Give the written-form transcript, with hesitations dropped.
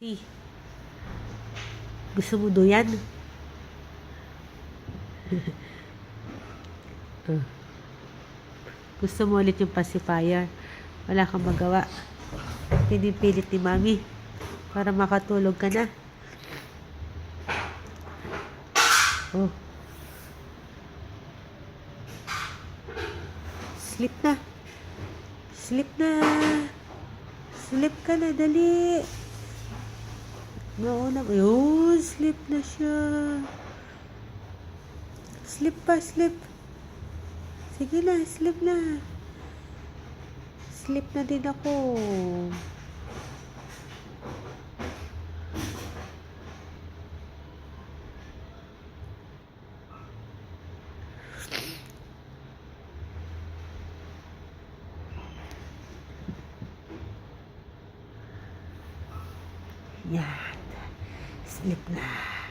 Ti, gusto mo doyan? Ah, gusto mo ulit yung pacifier? Wala kang magawa. Pinipilit ni Mami para makatulog ka na. Oh, sleep na. Sleep na. Sleep ka na, dali. Mauna. Yun, sleep na siya. Sleep pa, sleep. Sige na, sleep na. Sleep na din ako. Yan. Sleep na.